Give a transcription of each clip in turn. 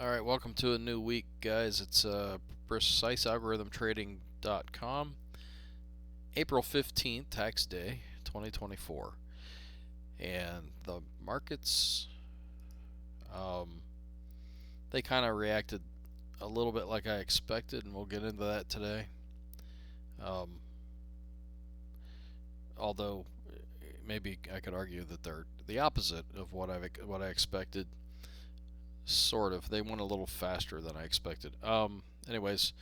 Alright, welcome to a new week, guys. It's precisealgorithmtrading.com, April 15th, tax day, 2024. And the markets, um, they kind of reacted a little bit like I expected, and we'll get into that today. Um, although, maybe I could argue that they're the opposite of what I expected. Sort of. They went a little faster than I expected. Anyways,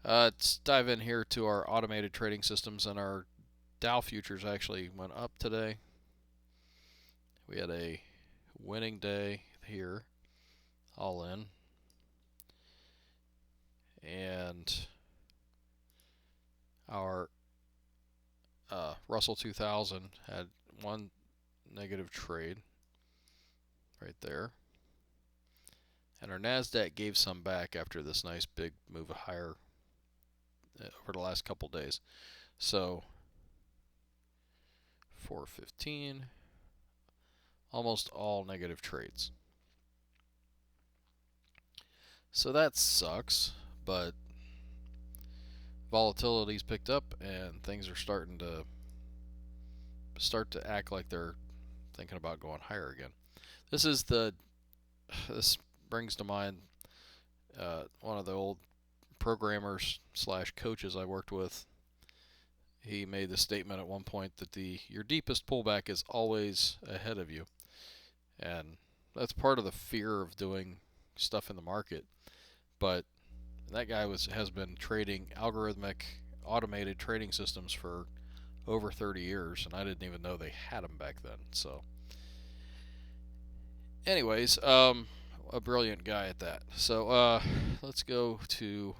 let's dive in here to our automated trading systems, and our Dow futures actually went up today. We had a winning day here, all in, and our Russell 2000 had one negative trade right there. And our NASDAQ gave some back after this nice big move higher over the last couple days. So 415, almost all negative trades. So that sucks, but volatility's picked up and things are starting to act like they're thinking about going higher again. This brings to mind one of the old programmers slash coaches I worked with. He made the statement at one point that your deepest pullback is always ahead of you, and that's part of the fear of doing stuff in the market. But that guy has been trading algorithmic automated trading systems for over 30 years, and I didn't even know they had them back then. So, anyways, a brilliant guy at that. So, let's go to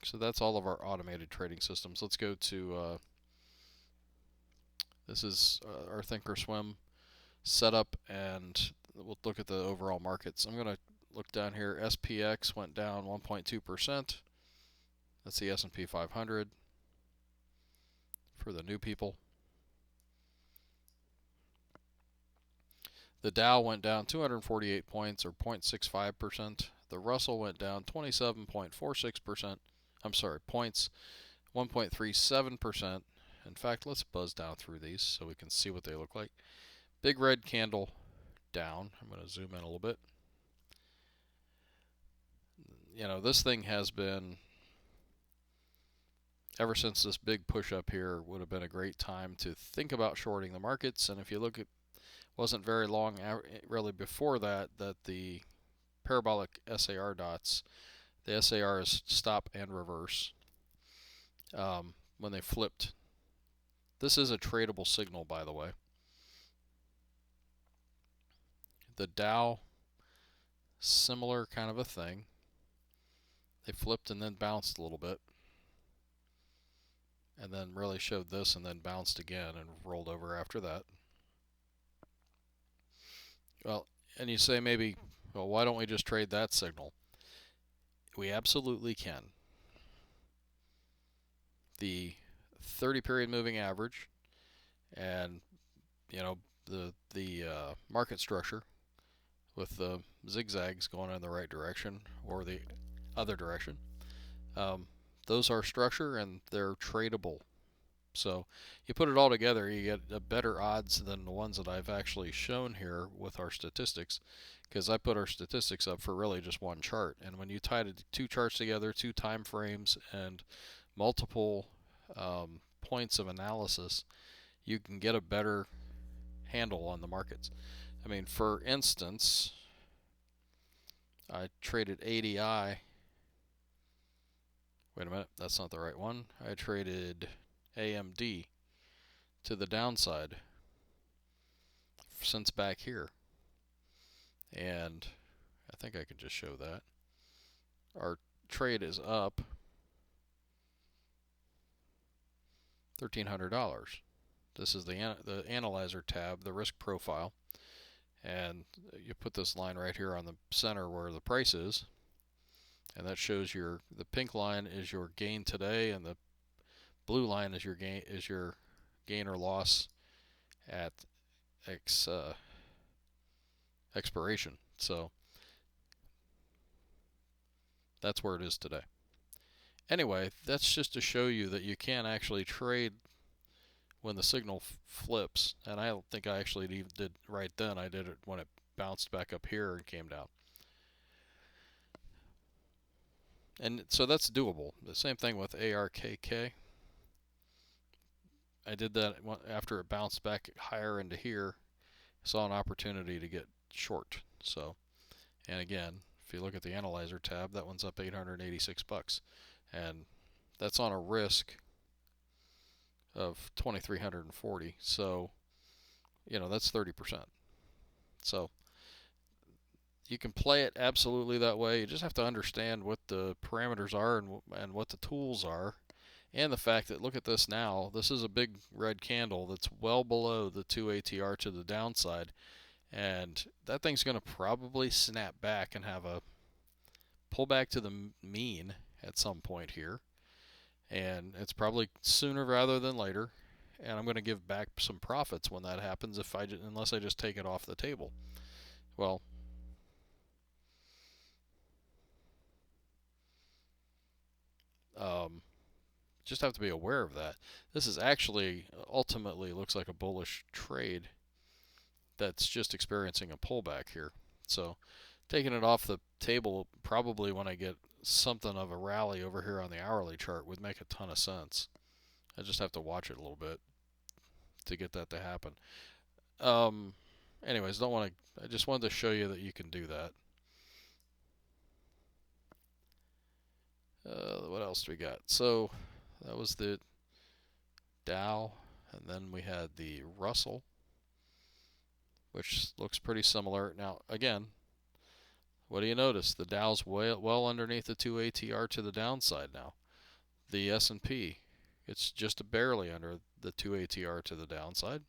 so that's all of our automated trading systems. Let's go to this is our Thinkorswim setup, and we'll look at the overall markets. I'm going to look down here. SPX went down 1.2%. That's the S&P 500 for the new people. The Dow went down 248 points, or 0.65%. The Russell went down 27.46%. I'm sorry, points, 1.37%. In fact, let's buzz down through these so we can see what they look like. Big red candle down. I'm going to zoom in a little bit. You know, this thing has been, ever since this big push up here, would have been a great time to think about shorting the markets. And if you look at, wasn't very long really before that the parabolic SAR dots, the SAR is stop and reverse, when they flipped. This is a tradable signal, by the way. The Dow, similar kind of a thing. They flipped and then bounced a little bit, and then really showed this and then bounced again and rolled over after that. Well, and you say maybe, well, why don't we just trade that signal? We absolutely can. The 30 period moving average and, you know, the market structure with the zigzags going in the right direction or the other direction, those are structure and they're tradable. So you put it all together, you get a better odds than the ones that I've actually shown here with our statistics, because I put our statistics up for really just one chart. And when you tie two charts together, two time frames, and multiple points of analysis, you can get a better handle on the markets. I mean, for instance, I traded ADI. Wait a minute, that's not the right one. I traded AMD to the downside since back here. And I think I can just show that. Our trade is up $1,300. This is the analyzer tab, the risk profile. And you put this line right here on the center where the price is. And that shows the pink line is your gain today, and the blue line is your gain or loss at expiration. So that's where it is today. Anyway, that's just to show you that you can actually trade when the signal flips. And I don't think I actually even did right then. I did it when it bounced back up here and came down. And so that's doable. The same thing with ARKK. I did that after it bounced back higher into here. Saw an opportunity to get short. So, and again, if you look at the analyzer tab, that one's up 886 bucks, and that's on a risk of 2,340. So, you know, that's 30%. So you can play it absolutely that way. You just have to understand what the parameters are and what the tools are. And the fact that, look at this now, this is a big red candle that's well below the 2 ATR to the downside. And that thing's going to probably snap back and have a pullback to the mean at some point here. And it's probably sooner rather than later. And I'm going to give back some profits when that happens unless I just take it off the table. Well, just have to be aware of that. This is actually ultimately looks like a bullish trade that's just experiencing a pullback here. So taking it off the table probably when I get something of a rally over here on the hourly chart would make a ton of sense. I just have to watch it a little bit to get that to happen. Anyways, I just wanted to show you that you can do that. What else do we got? So that was the Dow, and then we had the Russell, which looks pretty similar. Now, again, what do you notice? The Dow's well underneath the 2 ATR to the downside now. The S&P, it's just barely under the 2 ATR to the downside.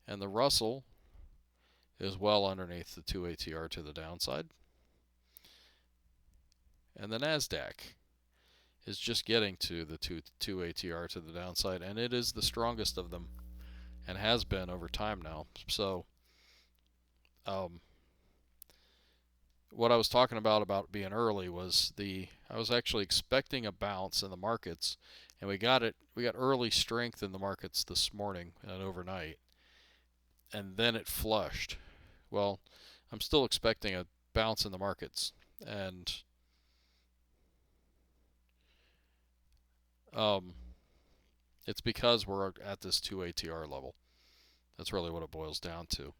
And the Russell is well underneath the 2 ATR to the downside. And the NASDAQ is just getting to the 2 ATR to the downside, and it is the strongest of them and has been over time now. So what I was talking about being early was I was actually expecting a bounce in the markets, and we got early strength in the markets this morning and overnight, and then it flushed. Well, I'm still expecting a bounce in the markets, and it's because we're at this 2 ATR level. That's really what it boils down to.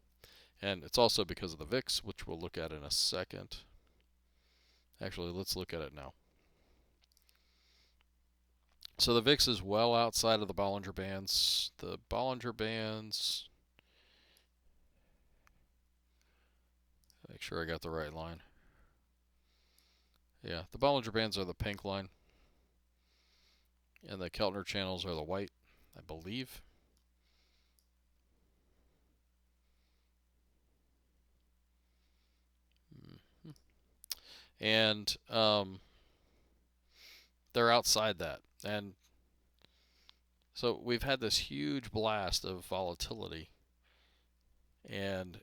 And it's also because of the VIX, which we'll look at in a second. Actually, let's look at it now. So the VIX is well outside of the Bollinger Bands. The Bollinger Bands, make sure I got the right line. Yeah, the Bollinger Bands are the pink line, and the Keltner channels are the white, I believe. And they're outside that. And so we've had this huge blast of volatility, and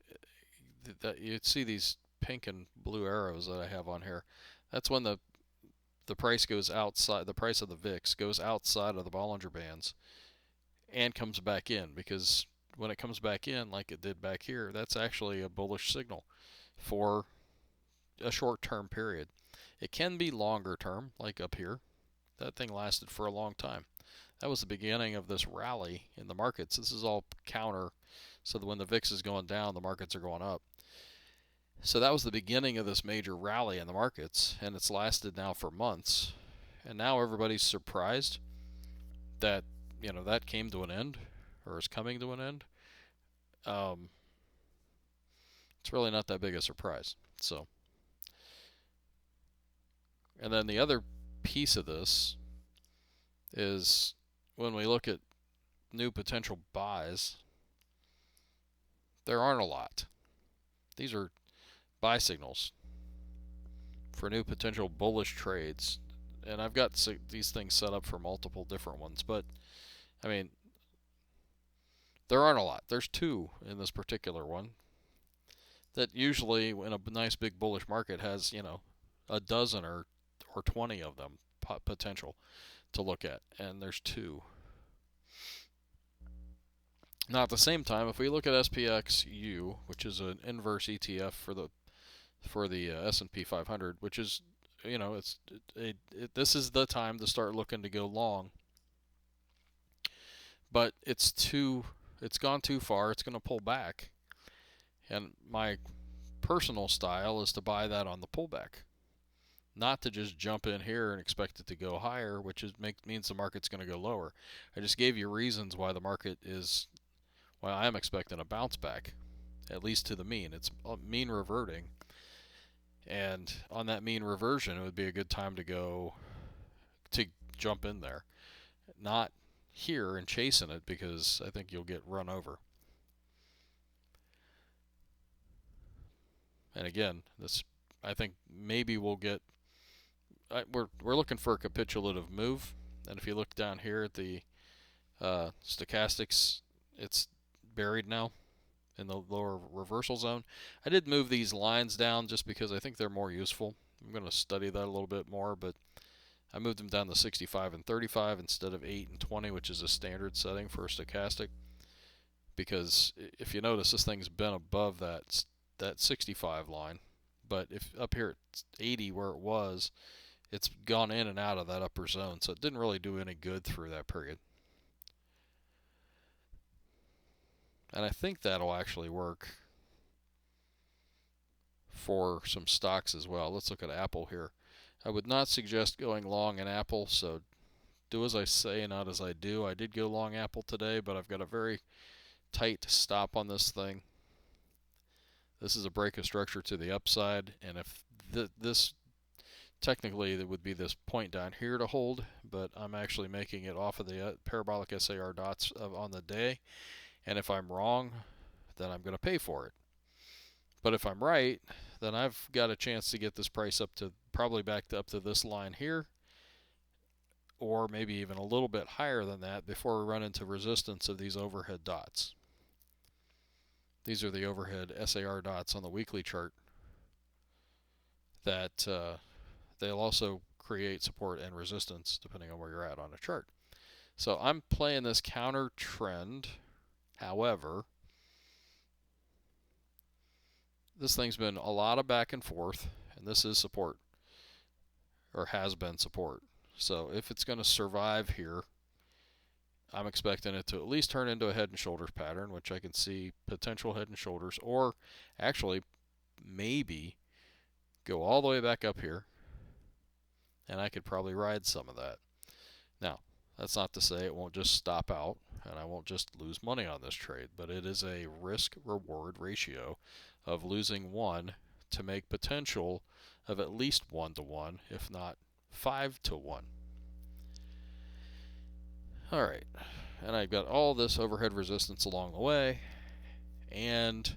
you'd see these pink and blue arrows that I have on here. That's when the price goes outside, the price of the VIX goes outside of the Bollinger Bands and comes back in, because when it comes back in like it did back here, that's actually a bullish signal for a short-term period. It can be longer term, like up here. That thing lasted for a long time. That was the beginning of this rally in the markets. This is all counter, so that when the VIX is going down, the markets are going up. So that was the beginning of this major rally in the markets, and it's lasted now for months. And now everybody's surprised that, you know, that came to an end, or is coming to an end. It's really not that big a surprise. So, and then the other piece of this is when we look at new potential buys, there aren't a lot. These are buy signals for new potential bullish trades, and I've got these things set up for multiple different ones, but I mean, There aren't a lot. There's two in this particular one that usually in a nice big bullish market has, a dozen or 20 of them potential to look at, and there's two. Now at the same time, if we look at SPXU, which is an inverse ETF for the S&P 500, which is, this is the time to start looking to go long, but it's gone too far. It's going to pull back, and my personal style is to buy that on the pullback, not to just jump in here and expect it to go higher, which means the market's going to go lower. I just gave you reasons why I'm expecting a bounce back, at least to the mean. It's mean reverting, and on that mean reversion, it would be a good time to jump in there, not here and chasing it, because I think you'll get run over. And again, I think maybe we'll get. We're looking for a capitulative move, and if you look down here at the stochastics, it's buried now in the lower reversal zone. I did move these lines down just because I think they're more useful. I'm going to study that a little bit more, but I moved them down to 65 and 35 instead of 8 and 20, which is a standard setting for a stochastic, because if you notice, this thing's been above that 65 line, but if up here at 80 where it was, it's gone in and out of that upper zone, so it didn't really do any good through that period. And I think that'll actually work for some stocks as well. Let's look at Apple here. I would not suggest going long in Apple, so do as I say, not as I do. I did go long Apple today, but I've got a very tight stop on this thing. This is a break of structure to the upside, and if this technically there would be this point down here to hold, but I'm actually making it off of the parabolic SAR dots on the day, and if I'm wrong, then I'm going to pay for it. But if I'm right, then I've got a chance to get this price up to probably up to this line here, or maybe even a little bit higher than that before we run into resistance of these overhead dots. These are the overhead SAR dots on the weekly chart that they'll also create support and resistance depending on where you're at on a chart. So I'm playing this counter trend. However, this thing's been a lot of back and forth, and this is support, or has been support. So if it's going to survive here, I'm expecting it to at least turn into a head and shoulders pattern, which I can see potential head and shoulders, or actually maybe go all the way back up here, and I could probably ride some of that. Now, that's not to say it won't just stop out and I won't just lose money on this trade, but it is a risk-reward ratio of losing 1 to make potential of at least 1 to 1, if not 5 to 1. Alright, and I've got all this overhead resistance along the way, and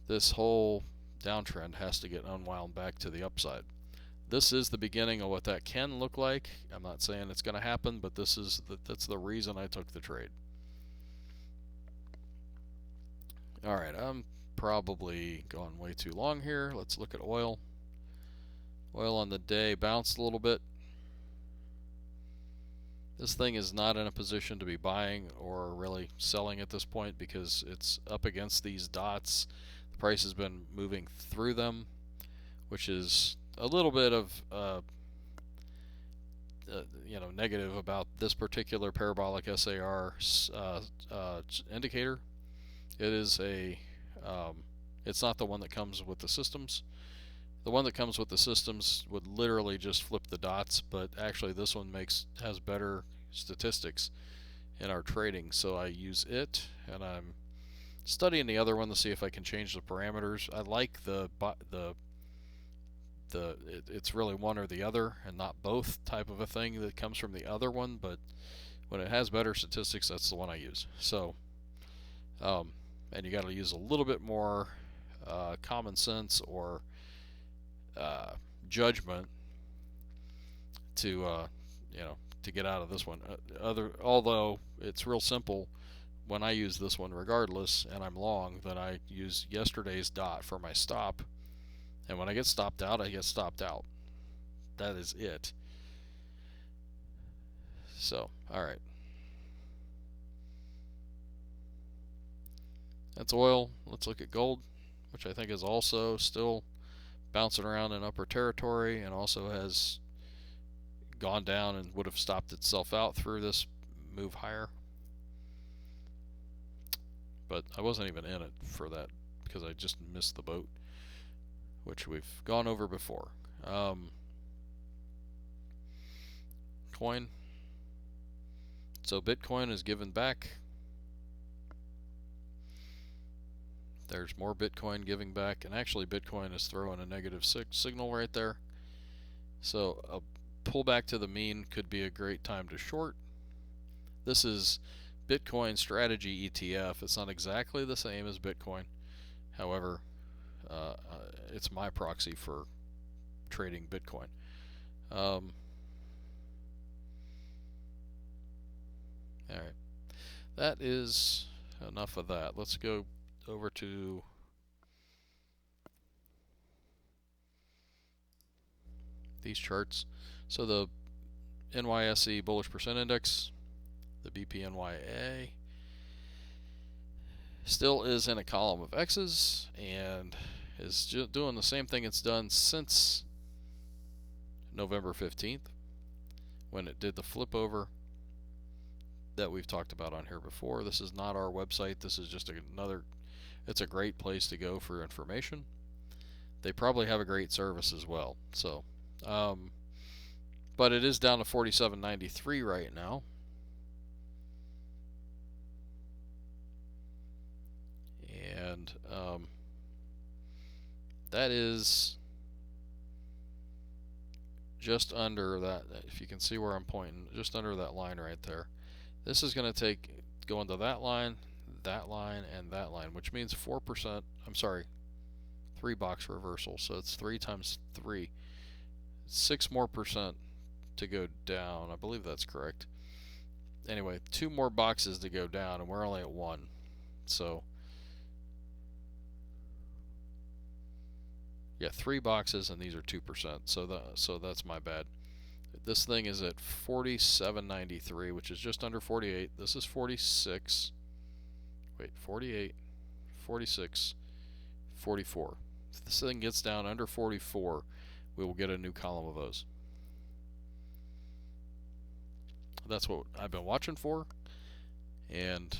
this whole downtrend has to get unwound back to the upside. This is the beginning of what that can look like. I'm not saying it's going to happen, but that's the reason I took the trade. Alright, I'm probably going way too long here. Let's look at oil. Oil on the day bounced a little bit. This thing is not in a position to be buying or really selling at this point because it's up against these dots. The price has been moving through them, which is a little bit of negative about this particular parabolic SAR indicator. It is it's not the one that comes with the systems. The one that comes with the systems would literally just flip the dots, but actually this one has better statistics in our trading, so I use it, and I'm studying the other one to see if I can change the parameters. I like it's really one or the other and not both type of a thing that comes from the other one, but when it has better statistics, that's the one I use. So and you got to use a little bit more common sense or judgment to to get out of this one. Although it's real simple when I use this one regardless and I'm long, then I use yesterday's dot for my stop. And when I get stopped out, I get stopped out. That is it. So, alright. That's oil. Let's look at gold, which I think is also still bouncing around in upper territory and also has gone down and would have stopped itself out through this move higher. But I wasn't even in it for that because I just missed the boat, which we've gone over before. Coin. So Bitcoin is given back. There's more Bitcoin giving back, and actually Bitcoin is throwing a negative signal right there. So a pullback to the mean could be a great time to short. This is Bitcoin Strategy ETF. It's not exactly the same as Bitcoin. However, it's my proxy for trading Bitcoin. Alright, that is enough of that. Let's go over to these charts. So the NYSE Bullish Percent Index, the BPNYA, still is in a column of X's and is doing the same thing it's done since November 15th when it did the flip over that we've talked about on here before. This is not our website. This is just another, it's a great place to go for information. They probably have a great service as well. So, but it is down to 47.93 right now. And that is just under that, if you can see where I'm pointing, just under that line right there. This is going to go into that line, and that line, which means 4%, I'm sorry, 3 box reversal. So it's 3 times 3. 6 more percent to go down. I believe that's correct. Anyway, 2 more boxes to go down, and we're only at 1. So, yeah, 3 boxes, and these are 2%. So that's my bad. This thing is at 47.93, which is just under 48. This is 46. Wait, 48, 46, 44. If this thing gets down under 44, we will get a new column of O's. That's what I've been watching for, and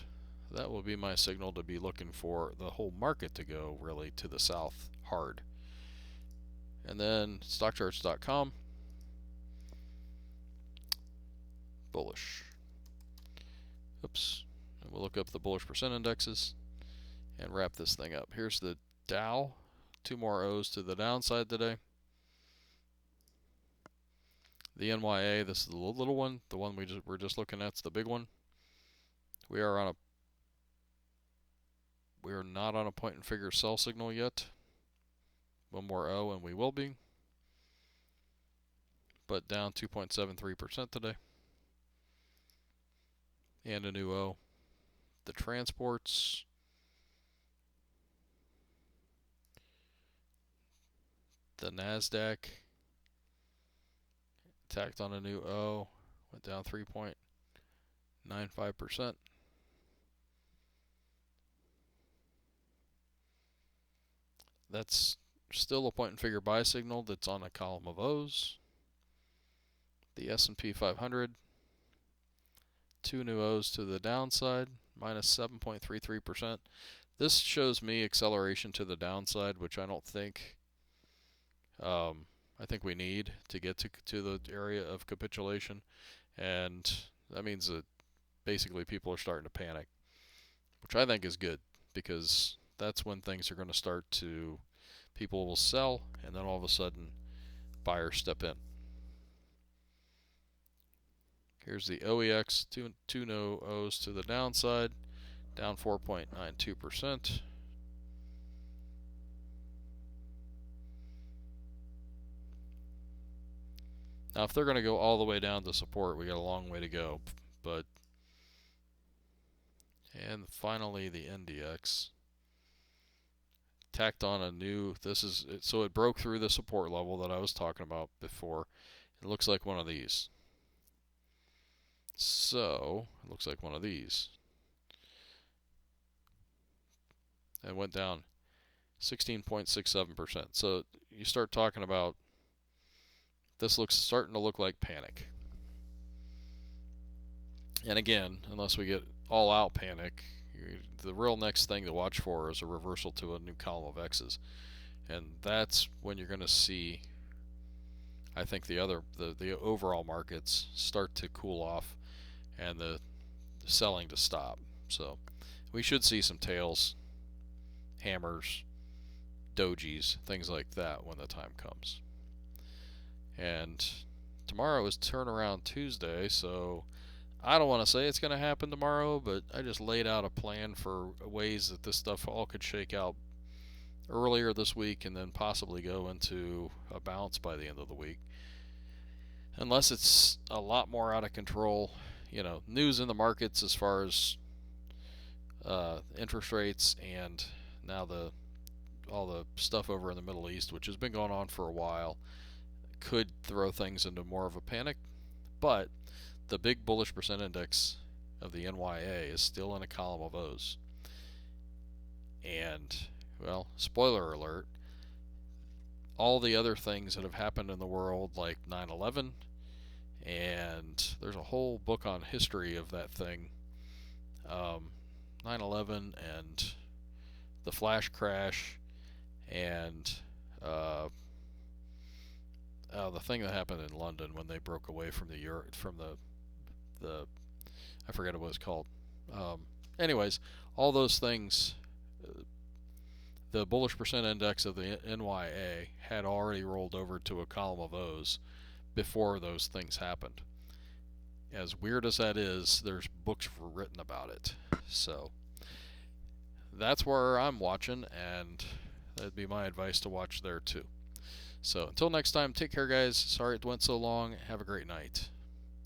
that will be my signal to be looking for the whole market to go really to the south hard. And then stockcharts.com, bullish. Oops. And we'll look up the bullish percent indexes and wrap this thing up. Here's the Dow. 2 more O's to the downside today. The NYA, this is the little one. The one we're just looking at is the big one. We are not on a point and figure sell signal yet. 1 more O and we will be. But down 2.73% today. And a new O. The transports. The NASDAQ tacked on a new O. Went down 3.95%. That's still a point and figure buy signal that's on a column of O's. The S&P 500, 2 new O's to the downside, minus 7.33%. This shows me acceleration to the downside, which I don't think, I think we need to get to the area of capitulation. And that means that basically people are starting to panic, which I think is good, because that's when things are going to start to, people will sell, and then all of a sudden buyers step in. Here's the OEX, two no O's to the downside, down 4.92%. Now, if they're going to go all the way down to support, we got a long way to go. But And finally, the NDX tacked on a new. So it broke through the support level that I was talking about before. It looks like one of these. So it looks like one of these. It went down 16.67%. So you start talking about this starting to look like panic. And again, unless we get all out panic, the real next thing to watch for is a reversal to a new column of X's. And that's when you're going to see, I think, the overall markets start to cool off and the selling to stop. So we should see some tails, hammers, dojis, things like that when the time comes. And tomorrow is turnaround Tuesday, so I don't want to say it's going to happen tomorrow, but I just laid out a plan for ways that this stuff all could shake out earlier this week and then possibly go into a bounce by the end of the week. Unless it's a lot more out of control, news in the markets as far as interest rates and now all the stuff over in the Middle East, which has been going on for a while, could throw things into more of a panic. But the big bullish percent index of the NYA is still in a column of O's. And, well, spoiler alert, all the other things that have happened in the world, like 9/11, and there's a whole book on history of that thing, 9/11 and the flash crash, and the thing that happened in London when they broke away from the I forget what it was called. Anyways, all those things, the bullish percent index of the NYA had already rolled over to a column of O's before those things happened. As weird as that is, there's books written about it. So that's where I'm watching, and that'd be my advice to watch there too. So until next time, take care, guys. Sorry it went so long. Have a great night.